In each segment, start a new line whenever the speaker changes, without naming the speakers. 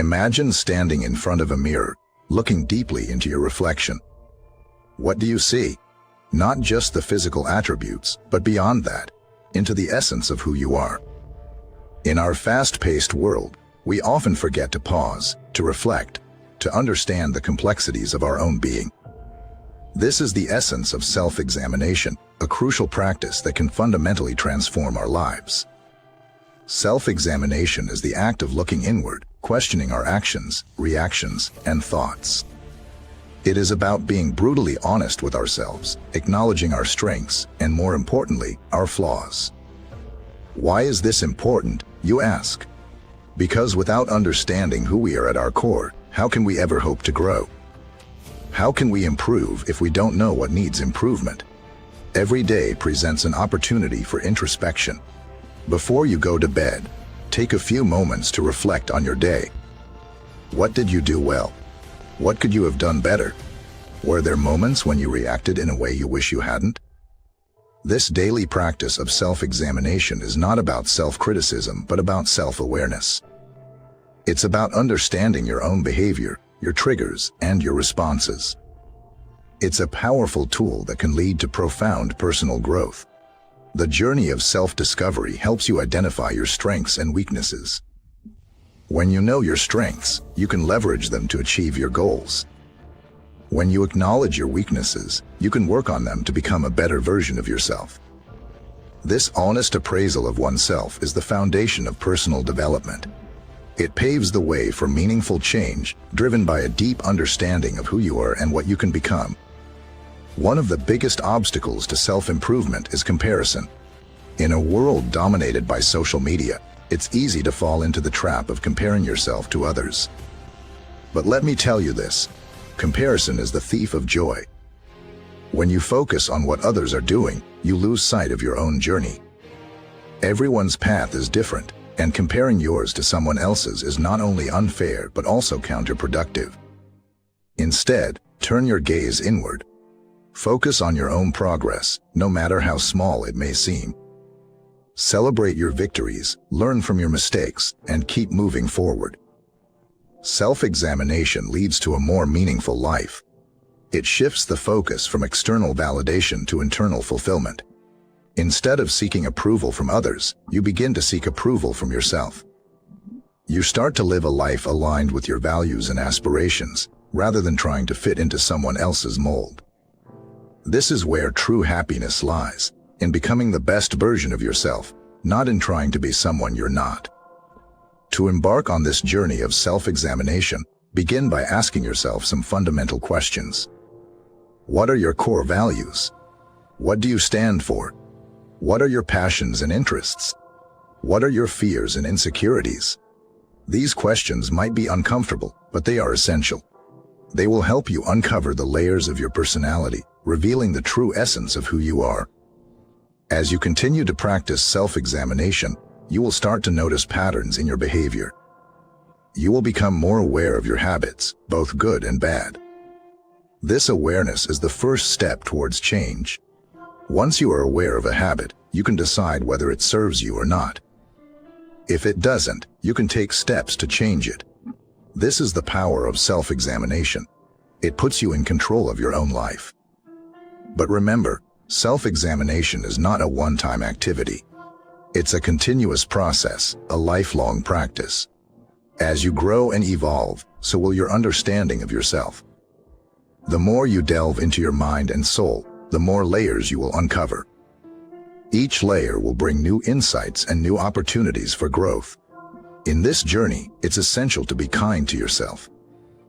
Imagine standing in front of a mirror, looking deeply into your reflection. What do you see? Not just the physical attributes, but beyond that, into the essence of who you are. In our fast-paced world, we often forget to pause, to reflect, to understand the complexities of our own being. This is the essence of self-examination, a crucial practice that can fundamentally transform our lives. Self-examination is the act of looking inward, questioning our actions, reactions, and thoughts. It is about being brutally honest with ourselves, acknowledging our strengths, and more importantly, our flaws. Why is this important, you ask? Because without understanding who we are at our core, how can we ever hope to grow? How can we improve if we don't know what needs improvement? Every day presents an opportunity for introspection. Before you go to bed, take a few moments to reflect on your day. What did you do well? What could you have done better? Were there moments when you reacted in a way you wish you hadn't? This daily practice of self-examination is not about self-criticism, but about self-awareness. It's about understanding your own behavior, your triggers, and your responses. It's a powerful tool that can lead to profound personal growth. The journey of self-discovery helps you identify your strengths and weaknesses. When you know your strengths, you can leverage them to achieve your goals. When you acknowledge your weaknesses, you can work on them to become a better version of yourself. This honest appraisal of oneself is the foundation of personal development. It paves the way for meaningful change, driven by a deep understanding of who you are and what you can become. One of the biggest obstacles to self-improvement is comparison. In a world dominated by social media, it's easy to fall into the trap of comparing yourself to others. But let me tell you this, comparison is the thief of joy. When you focus on what others are doing, you lose sight of your own journey. Everyone's path is different, and comparing yours to someone else's is not only unfair but also counterproductive. Instead, turn your gaze inward. Focus on your own progress, no matter how small it may seem. Celebrate your victories, learn from your mistakes, and keep moving forward. Self-examination leads to a more meaningful life. It shifts the focus from external validation to internal fulfillment. Instead of seeking approval from others, you begin to seek approval from yourself. You start to live a life aligned with your values and aspirations, rather than trying to fit into someone else's mold. This is where true happiness lies, in becoming the best version of yourself, not in trying to be someone you're not. To embark on this journey of self-examination, begin by asking yourself some fundamental questions. What are your core values? What do you stand for? What are your passions and interests? What are your fears and insecurities? These questions might be uncomfortable, but they are essential. They will help you uncover the layers of your personality, revealing the true essence of who you are. As you continue to practice self-examination, you will start to notice patterns in your behavior. You will become more aware of your habits, both good and bad. This awareness is the first step towards change. Once you are aware of a habit, you can decide whether it serves you or not. If it doesn't, you can take steps to change it. This is the power of self-examination. It puts you in control of your own life. But remember, self-examination is not a one-time activity. It's a continuous process, a lifelong practice. As you grow and evolve, so will your understanding of yourself. The more you delve into your mind and soul, the more layers you will uncover. Each layer will bring new insights and new opportunities for growth. In this journey, it's essential to be kind to yourself.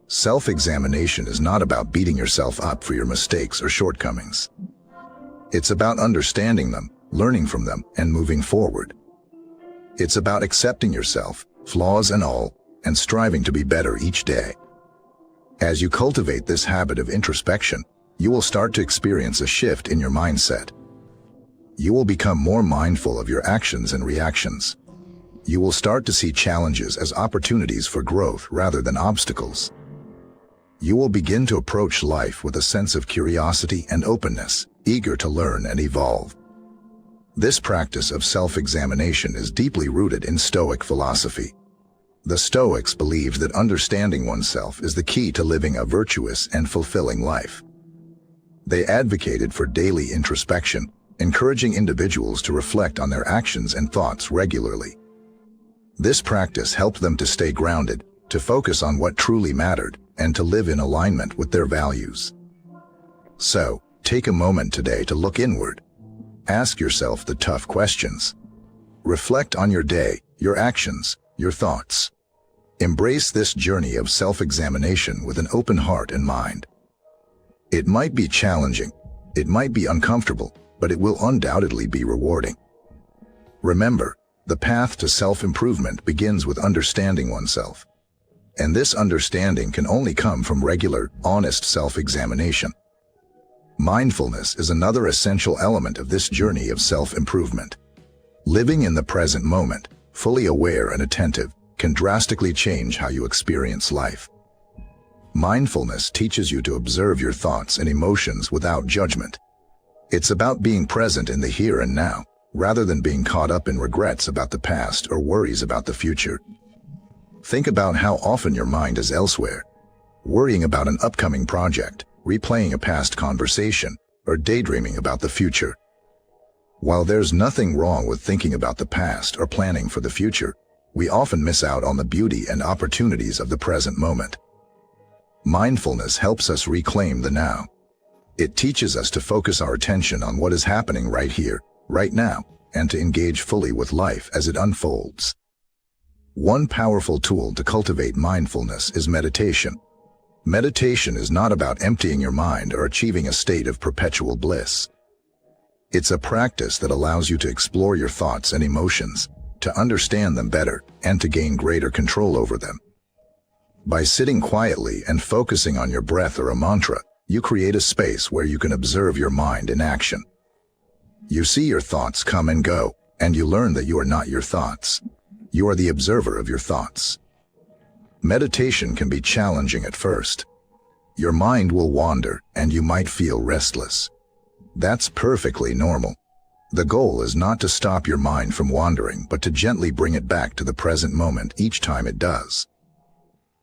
Self-examination is not about beating yourself up for your mistakes or shortcomings. It's about understanding them, learning from them, and moving forward. It's about accepting yourself, flaws and all, and striving to be better each day. As you cultivate this habit of introspection, you will start to experience a shift in your mindset. You will become more mindful of your actions and reactions. You will start to see challenges as opportunities for growth rather than obstacles. You will begin to approach life with a sense of curiosity and openness, eager to learn and evolve. This practice of self-examination is deeply rooted in Stoic philosophy. The Stoics believed that understanding oneself is the key to living a virtuous and fulfilling life. They advocated for daily introspection, encouraging individuals to reflect on their actions and thoughts regularly. This practice helped them to stay grounded, to focus on what truly mattered, and to live in alignment with their values. So, take a moment today to look inward. Ask yourself the tough questions. Reflect on your day, your actions, your thoughts. Embrace this journey of self-examination with an open heart and mind. It might be challenging, it might be uncomfortable, but it will undoubtedly be rewarding. Remember, the path to self-improvement begins with understanding oneself. And this understanding can only come from regular, honest self-examination. Mindfulness is another essential element of this journey of self-improvement. Living in the present moment, fully aware and attentive, can drastically change how you experience life. Mindfulness teaches you to observe your thoughts and emotions without judgment. It's about being present in the here and now, rather than being caught up in regrets about the past or worries about the future. Think about how often your mind is elsewhere, worrying about an upcoming project, replaying a past conversation, or daydreaming about the future. While there's nothing wrong with thinking about the past or planning for the future, we often miss out on the beauty and opportunities of the present moment. Mindfulness helps us reclaim the now. It teaches us to focus our attention on what is happening right here, right now, and to engage fully with life as it unfolds. One powerful tool to cultivate mindfulness is meditation. Meditation is not about emptying your mind or achieving a state of perpetual bliss. It's a practice that allows you to explore your thoughts and emotions, to understand them better, and to gain greater control over them. By sitting quietly and focusing on your breath or a mantra, you create a space where you can observe your mind in action. You see your thoughts come and go, and you learn that you are not your thoughts. You are the observer of your thoughts. Meditation can be challenging at first. Your mind will wander, and you might feel restless. That's perfectly normal. The goal is not to stop your mind from wandering, but to gently bring it back to the present moment each time it does.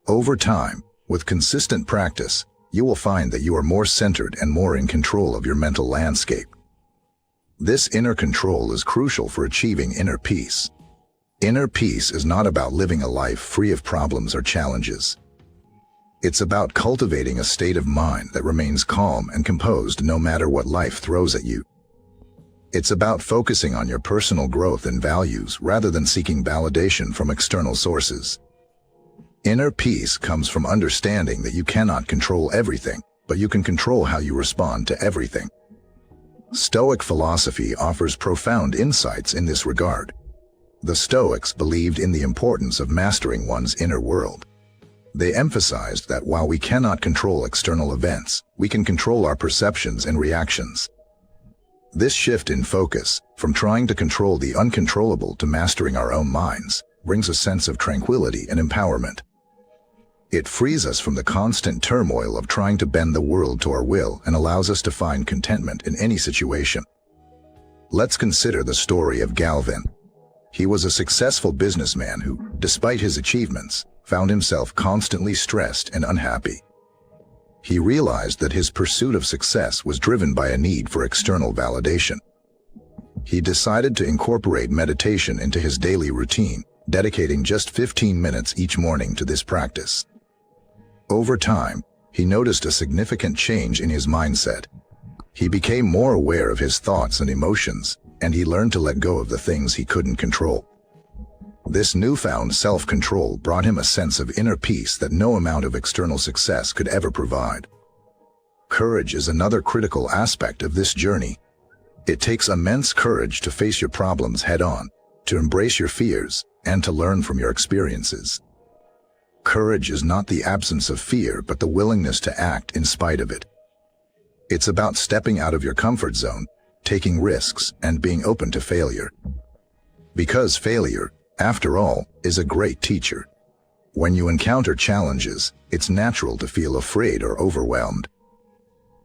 Over time, with consistent practice, you will find that you are more centered and more in control of your mental landscape. This inner control is crucial for achieving inner peace. Inner peace is not about living a life free of problems or challenges. It's about cultivating a state of mind that remains calm and composed no matter what life throws at you. It's about focusing on your personal growth and values rather than seeking validation from external sources. Inner peace comes from understanding that you cannot control everything, but you can control how you respond to everything. Stoic philosophy offers profound insights in this regard. The Stoics believed in the importance of mastering one's inner world. They emphasized that while we cannot control external events, we can control our perceptions and reactions. This shift in focus, from trying to control the uncontrollable to mastering our own minds, brings a sense of tranquility and empowerment. It frees us from the constant turmoil of trying to bend the world to our will and allows us to find contentment in any situation. Let's consider the story of Galvin. He was a successful businessman who, despite his achievements, found himself constantly stressed and unhappy. He realized that his pursuit of success was driven by a need for external validation. He decided to incorporate meditation into his daily routine, dedicating just 15 minutes each morning to this practice. Over time, he noticed a significant change in his mindset. He became more aware of his thoughts and emotions, and he learned to let go of the things he couldn't control. This newfound self-control brought him a sense of inner peace that no amount of external success could ever provide. Courage is another critical aspect of this journey. It takes immense courage to face your problems head-on, to embrace your fears, and to learn from your experiences. Courage is not the absence of fear, but the willingness to act in spite of it. It's about stepping out of your comfort zone, taking risks, and being open to failure. Because failure, after all, is a great teacher. When you encounter challenges, it's natural to feel afraid or overwhelmed.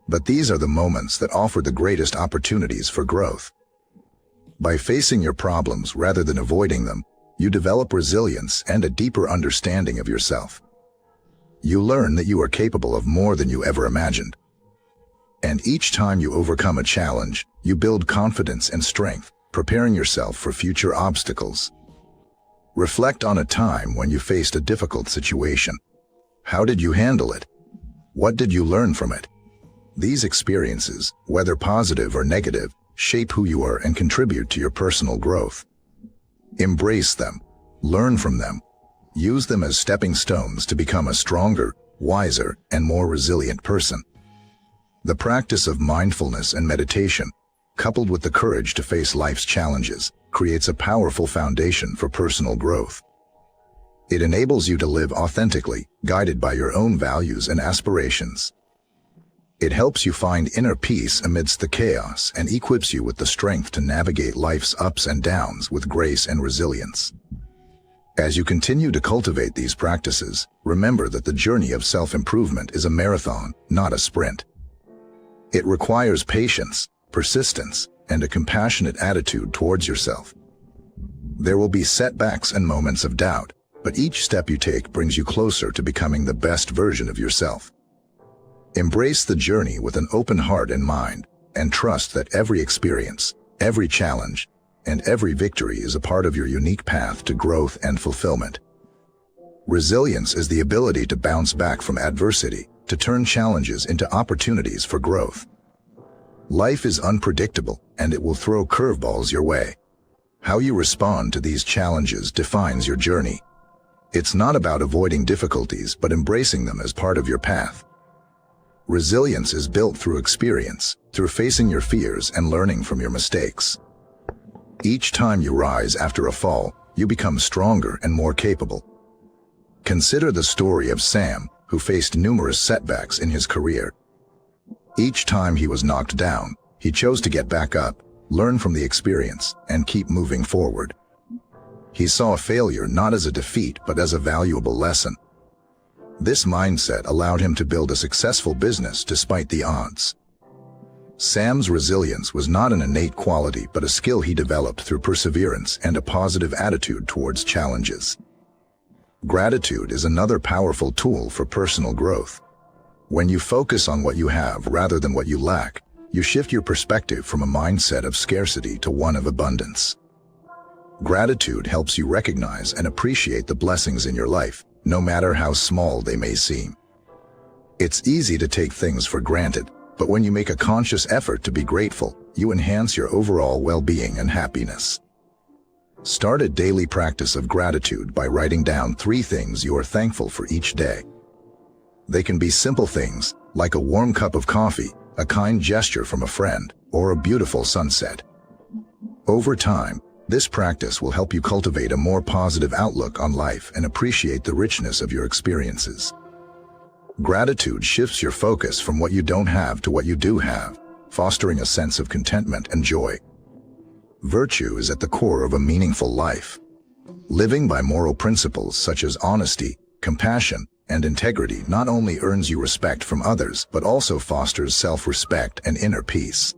But these are the moments that offer the greatest opportunities for growth. By facing your problems rather than avoiding them, you develop resilience and a deeper understanding of yourself. You learn that you are capable of more than you ever imagined. And each time you overcome a challenge, you build confidence and strength, preparing yourself for future obstacles. Reflect on a time when you faced a difficult situation. How did you handle it? What did you learn from it? These experiences, whether positive or negative, shape who you are and contribute to your personal growth. Embrace them, learn from them, use them as stepping stones to become a stronger, wiser, and more resilient person. The practice of mindfulness and meditation, coupled with the courage to face life's challenges, creates a powerful foundation for personal growth. It enables you to live authentically, guided by your own values and aspirations. It helps you find inner peace amidst the chaos and equips you with the strength to navigate life's ups and downs with grace and resilience. As you continue to cultivate these practices, remember that the journey of self-improvement is a marathon, not a sprint. It requires patience, persistence, and a compassionate attitude towards yourself. There will be setbacks and moments of doubt, but each step you take brings you closer to becoming the best version of yourself. Embrace the journey with an open heart and mind, and trust that every experience, every challenge, and every victory is a part of your unique path to growth and fulfillment. Resilience is the ability to bounce back from adversity, to turn challenges into opportunities for growth. Life is unpredictable, and it will throw curveballs your way. How you respond to these challenges defines your journey. It's not about avoiding difficulties, but embracing them as part of your path. Resilience is built through experience, through facing your fears and learning from your mistakes. Each time you rise after a fall, you become stronger and more capable. Consider the story of Sam, who faced numerous setbacks in his career. Each time he was knocked down, he chose to get back up, learn from the experience, and keep moving forward. He saw failure not as a defeat but as a valuable lesson. This mindset allowed him to build a successful business despite the odds. Sam's resilience was not an innate quality but a skill he developed through perseverance and a positive attitude towards challenges. Gratitude is another powerful tool for personal growth. When you focus on what you have rather than what you lack, you shift your perspective from a mindset of scarcity to one of abundance. Gratitude helps you recognize and appreciate the blessings in your life, no matter how small they may seem. It's easy to take things for granted, but when you make a conscious effort to be grateful, you enhance your overall well-being and happiness. Start a daily practice of gratitude by writing down 3 things you are thankful for each day. They can be simple things, like a warm cup of coffee, a kind gesture from a friend, or a beautiful sunset. Over time, this practice will help you cultivate a more positive outlook on life and appreciate the richness of your experiences. Gratitude shifts your focus from what you don't have to what you do have, fostering a sense of contentment and joy. Virtue is at the core of a meaningful life. Living by moral principles such as honesty, compassion, and integrity not only earns you respect from others but also fosters self-respect and inner peace.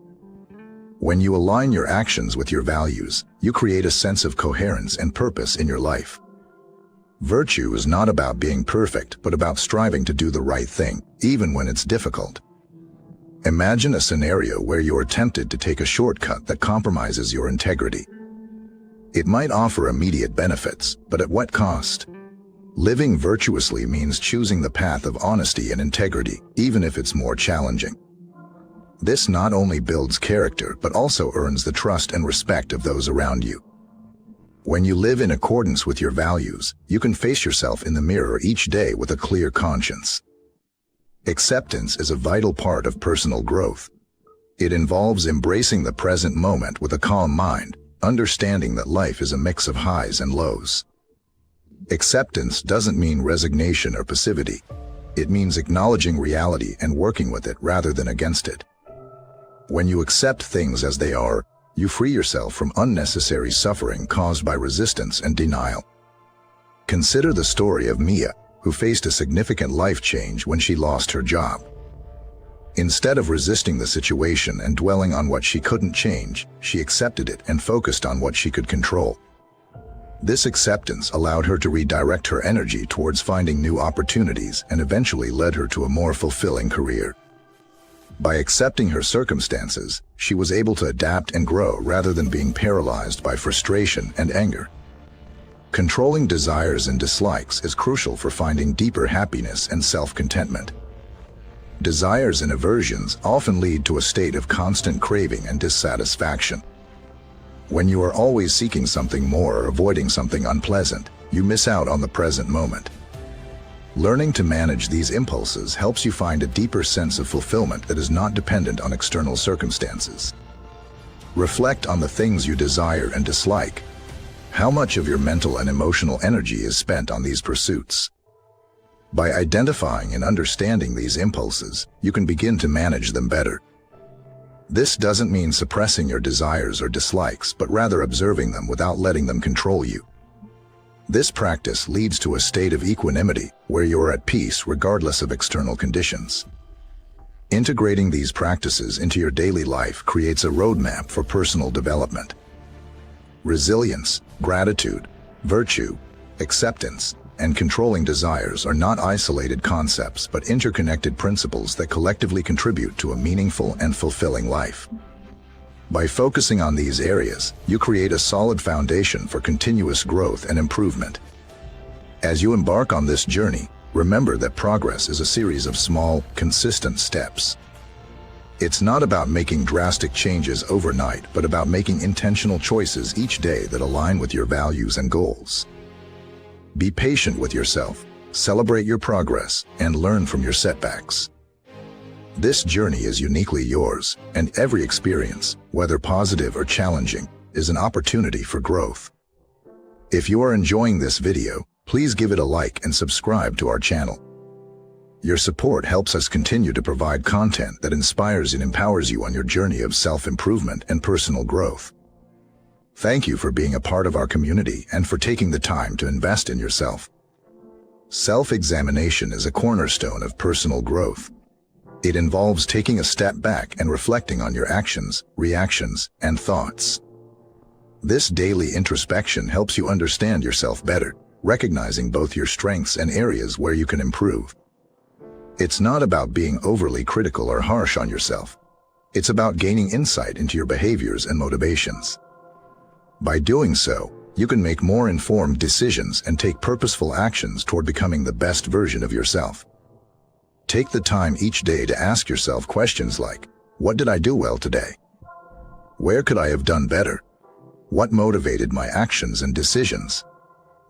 When you align your actions with your values, you create a sense of coherence and purpose in your life. Virtue is not about being perfect but about striving to do the right thing, even when it's difficult. Imagine a scenario where you are tempted to take a shortcut that compromises your integrity. It might offer immediate benefits, but at what cost? Living virtuously means choosing the path of honesty and integrity, even if it's more challenging. This not only builds character but also earns the trust and respect of those around you. When you live in accordance with your values, you can face yourself in the mirror each day with a clear conscience. Acceptance is a vital part of personal growth. It involves embracing the present moment with a calm mind, understanding that life is a mix of highs and lows. Acceptance doesn't mean resignation or passivity. It means acknowledging reality and working with it rather than against it. When you accept things as they are, you free yourself from unnecessary suffering caused by resistance and denial. Consider the story of Mia, who faced a significant life change when she lost her job. Instead of resisting the situation and dwelling on what she couldn't change, she accepted it and focused on what she could control. This acceptance allowed her to redirect her energy towards finding new opportunities and eventually led her to a more fulfilling career. By accepting her circumstances, she was able to adapt and grow rather than being paralyzed by frustration and anger. Controlling desires and dislikes is crucial for finding deeper happiness and self-contentment. Desires and aversions often lead to a state of constant craving and dissatisfaction. When you are always seeking something more or avoiding something unpleasant, you miss out on the present moment. Learning to manage these impulses helps you find a deeper sense of fulfillment that is not dependent on external circumstances. Reflect on the things you desire and dislike. How much of your mental and emotional energy is spent on these pursuits? By identifying and understanding these impulses, you can begin to manage them better. This doesn't mean suppressing your desires or dislikes, but rather observing them without letting them control you. This practice leads to a state of equanimity, where you are at peace regardless of external conditions. Integrating these practices into your daily life creates a roadmap for personal development. Resilience, gratitude, virtue, acceptance, and controlling desires are not isolated concepts but interconnected principles that collectively contribute to a meaningful and fulfilling life. By focusing on these areas, you create a solid foundation for continuous growth and improvement. As you embark on this journey, remember that progress is a series of small, consistent steps. It's not about making drastic changes overnight, but about making intentional choices each day that align with your values and goals. Be patient with yourself, celebrate your progress, and learn from your setbacks. This journey is uniquely yours, and every experience, whether positive or challenging, is an opportunity for growth. If you are enjoying this video, please give it a like and subscribe to our channel. Your support helps us continue to provide content that inspires and empowers you on your journey of self-improvement and personal growth. Thank you for being a part of our community and for taking the time to invest in yourself. Self-examination is a cornerstone of personal growth. It involves taking a step back and reflecting on your actions, reactions, and thoughts. This daily introspection helps you understand yourself better, recognizing both your strengths and areas where you can improve. It's not about being overly critical or harsh on yourself. It's about gaining insight into your behaviors and motivations. By doing so, you can make more informed decisions and take purposeful actions toward becoming the best version of yourself. Take the time each day to ask yourself questions like, what did I do well today? Where could I have done better? What motivated my actions and decisions?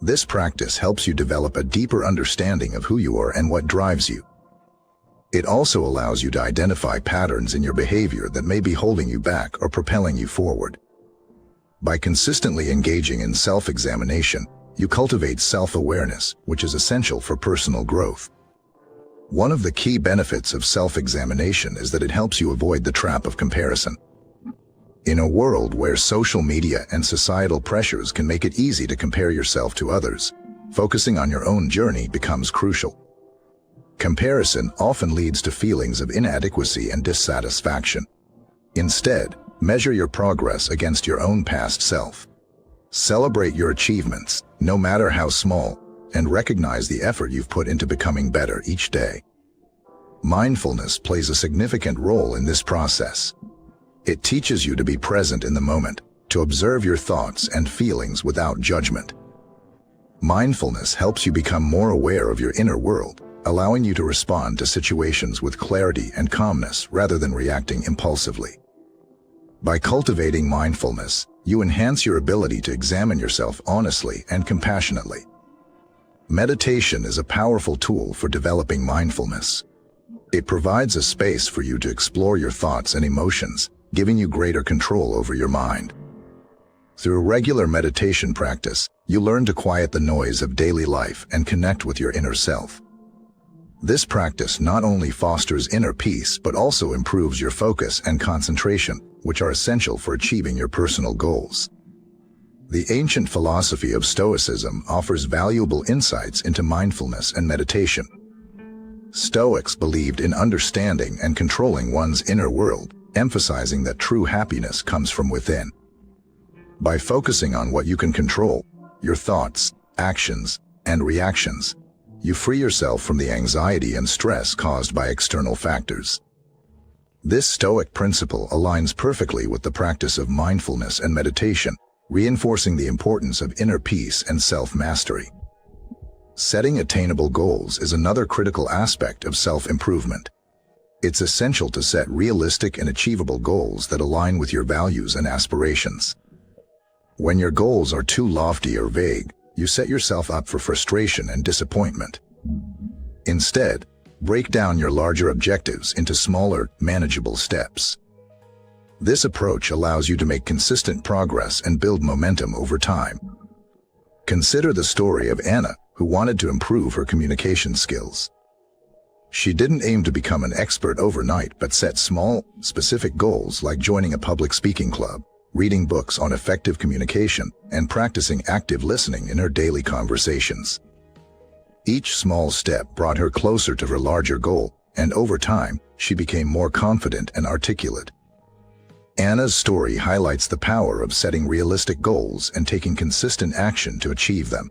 This practice helps you develop a deeper understanding of who you are and what drives you. It also allows you to identify patterns in your behavior that may be holding you back or propelling you forward. By consistently engaging in self-examination, you cultivate self-awareness, which is essential for personal growth. One of the key benefits of self-examination is that it helps you avoid the trap of comparison. In a world where social media and societal pressures can make it easy to compare yourself to others, focusing on your own journey becomes crucial. Comparison often leads to feelings of inadequacy and dissatisfaction. Instead, measure your progress against your own past self. Celebrate your achievements, no matter how small, and recognize the effort you've put into becoming better each day. Mindfulness plays a significant role in this process. It teaches you to be present in the moment, to observe your thoughts and feelings without judgment. Mindfulness helps you become more aware of your inner world, allowing you to respond to situations with clarity and calmness rather than reacting impulsively. By cultivating mindfulness, you enhance your ability to examine yourself honestly and compassionately. Meditation is a powerful tool for developing mindfulness. It provides a space for you to explore your thoughts and emotions, giving you greater control over your mind. Through regular meditation practice, you learn to quiet the noise of daily life and connect with your inner self. This practice not only fosters inner peace but also improves your focus and concentration, which are essential for achieving your personal goals. The ancient philosophy of Stoicism offers valuable insights into mindfulness and meditation. Stoics believed in understanding and controlling one's inner world, emphasizing that true happiness comes from within. By focusing on what you can control, your thoughts, actions, and reactions. You free yourself from the anxiety and stress caused by external factors. This Stoic principle aligns perfectly with the practice of mindfulness and meditation, reinforcing the importance of inner peace and self-mastery. Setting attainable goals is another critical aspect of self-improvement. It's essential to set realistic and achievable goals that align with your values and aspirations. When your goals are too lofty or vague, you set yourself up for frustration and disappointment. Instead, break down your larger objectives into smaller, manageable steps. This approach allows you to make consistent progress and build momentum over time. Consider the story of Anna, who wanted to improve her communication skills. She didn't aim to become an expert overnight, but set small, specific goals like joining a public speaking club, reading books on effective communication, and practicing active listening in her daily conversations. Each small step brought her closer to her larger goal, and over time, she became more confident and articulate. Anna's story highlights the power of setting realistic goals and taking consistent action to achieve them.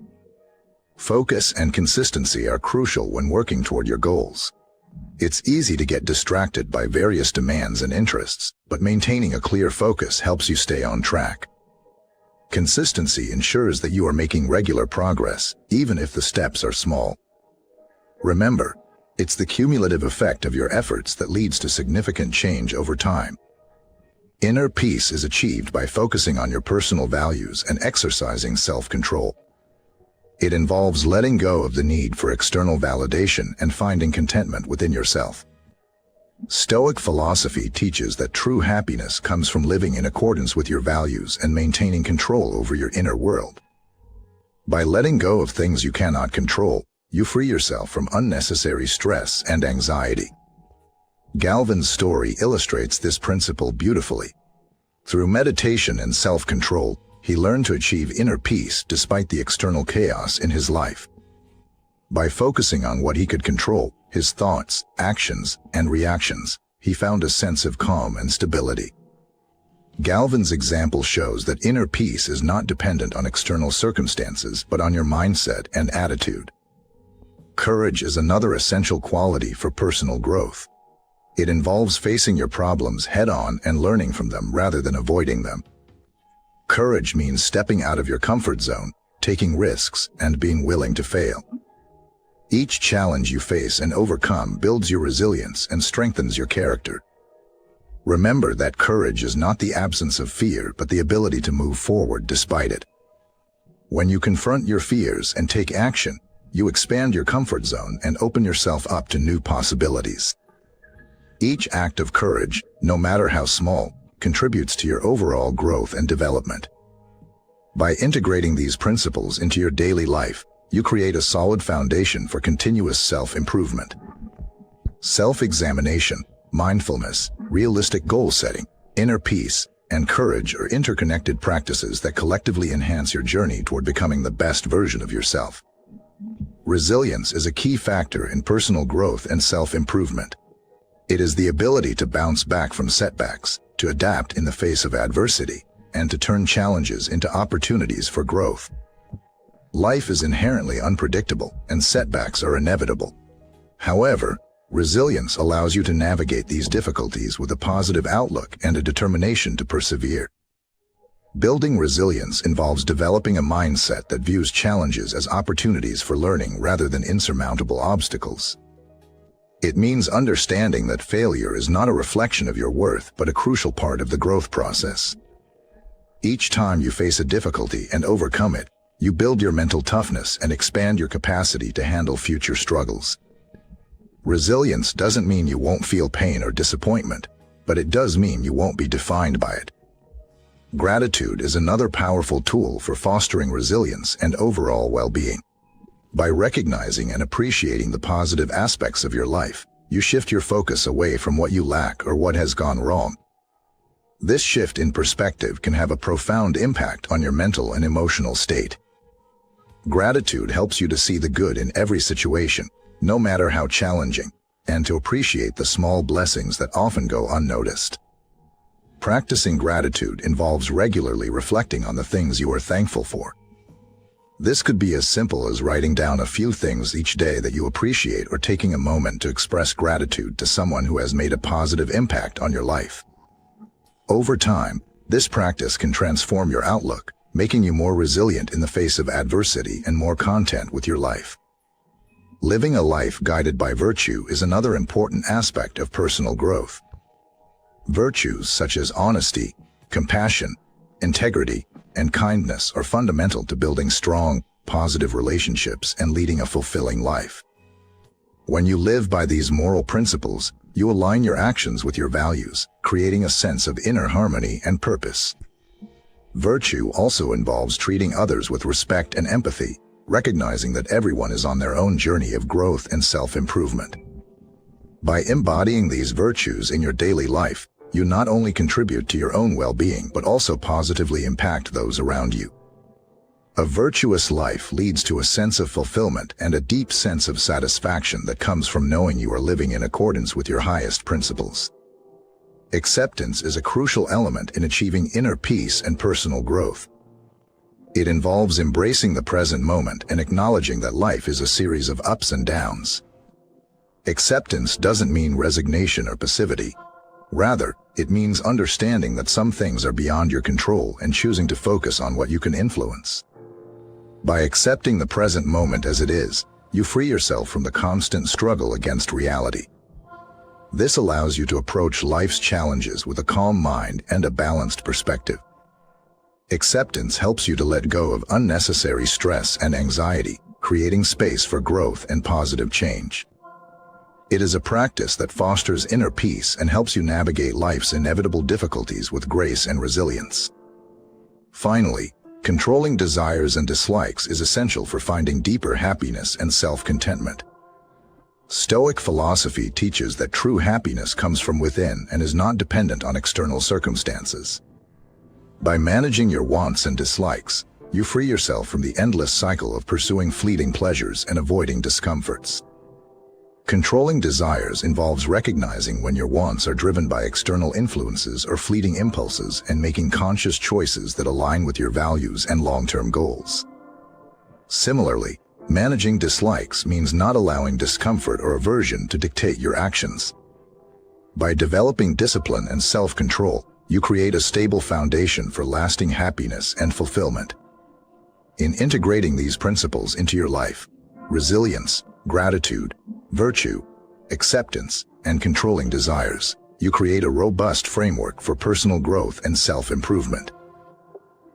Focus and consistency are crucial when working toward your goals. It's easy to get distracted by various demands and interests, but maintaining a clear focus helps you stay on track. Consistency ensures that you are making regular progress, even if the steps are small. Remember, it's the cumulative effect of your efforts that leads to significant change over time. Inner peace is achieved by focusing on your personal values and exercising self-control. It involves letting go of the need for external validation and finding contentment within yourself. Stoic philosophy teaches that true happiness comes from living in accordance with your values and maintaining control over your inner world. By letting go of things you cannot control, you free yourself from unnecessary stress and anxiety. Galvin's story illustrates this principle beautifully. Through meditation and self-control, he learned to achieve inner peace despite the external chaos in his life. By focusing on what he could control, his thoughts, actions, and reactions, he found a sense of calm and stability. Galvin's example shows that inner peace is not dependent on external circumstances, but on your mindset and attitude. Courage is another essential quality for personal growth. It involves facing your problems head-on and learning from them rather than avoiding them. Courage means stepping out of your comfort zone, taking risks, and being willing to fail. Each challenge you face and overcome builds your resilience and strengthens your character. Remember that courage is not the absence of fear, but the ability to move forward despite it. When you confront your fears and take action, you expand your comfort zone and open yourself up to new possibilities. Each act of courage, no matter how small, contributes to your overall growth and development. By integrating these principles into your daily life, you create a solid foundation for continuous self-improvement. Self-examination, mindfulness, realistic goal setting, inner peace, and courage are interconnected practices that collectively enhance your journey toward becoming the best version of yourself. Resilience is a key factor in personal growth and self-improvement. It is the ability to bounce back from setbacks, to adapt in the face of adversity, and to turn challenges into opportunities for growth. Life is inherently unpredictable, and setbacks are inevitable. However, resilience allows you to navigate these difficulties with a positive outlook and a determination to persevere. Building resilience involves developing a mindset that views challenges as opportunities for learning rather than insurmountable obstacles. It means understanding that failure is not a reflection of your worth, but a crucial part of the growth process. Each time you face a difficulty and overcome it, you build your mental toughness and expand your capacity to handle future struggles. Resilience doesn't mean you won't feel pain or disappointment, but it does mean you won't be defined by it. Gratitude is another powerful tool for fostering resilience and overall well-being. By recognizing and appreciating the positive aspects of your life, you shift your focus away from what you lack or what has gone wrong. This shift in perspective can have a profound impact on your mental and emotional state. Gratitude helps you to see the good in every situation, no matter how challenging, and to appreciate the small blessings that often go unnoticed. Practicing gratitude involves regularly reflecting on the things you are thankful for. This could be as simple as writing down a few things each day that you appreciate or taking a moment to express gratitude to someone who has made a positive impact on your life. Over time, this practice can transform your outlook, making you more resilient in the face of adversity and more content with your life. Living a life guided by virtue is another important aspect of personal growth. Virtues such as honesty, compassion, integrity, and kindness are fundamental to building strong, positive relationships and leading a fulfilling life. When you live by these moral principles, you align your actions with your values, creating a sense of inner harmony and purpose. Virtue also involves treating others with respect and empathy, recognizing that everyone is on their own journey of growth and self-improvement. By embodying these virtues in your daily life, you not only contribute to your own well-being but also positively impact those around you. A virtuous life leads to a sense of fulfillment and a deep sense of satisfaction that comes from knowing you are living in accordance with your highest principles. Acceptance is a crucial element in achieving inner peace and personal growth. It involves embracing the present moment and acknowledging that life is a series of ups and downs. Acceptance doesn't mean resignation or passivity. Rather, it means understanding that some things are beyond your control and choosing to focus on what you can influence. By accepting the present moment as it is, you free yourself from the constant struggle against reality. This allows you to approach life's challenges with a calm mind and a balanced perspective. Acceptance helps you to let go of unnecessary stress and anxiety, creating space for growth and positive change. It is a practice that fosters inner peace and helps you navigate life's inevitable difficulties with grace and resilience. Finally, controlling desires and dislikes is essential for finding deeper happiness and self-contentment. Stoic philosophy teaches that true happiness comes from within and is not dependent on external circumstances. By managing your wants and dislikes, you free yourself from the endless cycle of pursuing fleeting pleasures and avoiding discomforts. Controlling desires involves recognizing when your wants are driven by external influences or fleeting impulses and making conscious choices that align with your values and long-term goals. Similarly, managing dislikes means not allowing discomfort or aversion to dictate your actions. By developing discipline and self-control, you create a stable foundation for lasting happiness and fulfillment. In integrating these principles into your life, resilience, gratitude, virtue, acceptance, and controlling desires, you create a robust framework for personal growth and self-improvement.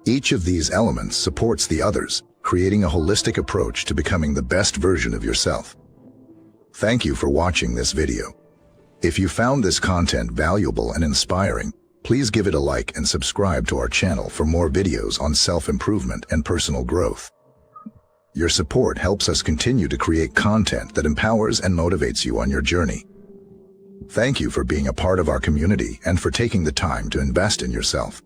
Each of these elements supports the others, creating a holistic approach to becoming the best version of yourself. Thank you for watching this video. If you found this content valuable and inspiring, please give it a like and subscribe to our channel for more videos on self-improvement and personal growth. Your support helps us continue to create content that empowers and motivates you on your journey. Thank you for being a part of our community and for taking the time to invest in yourself.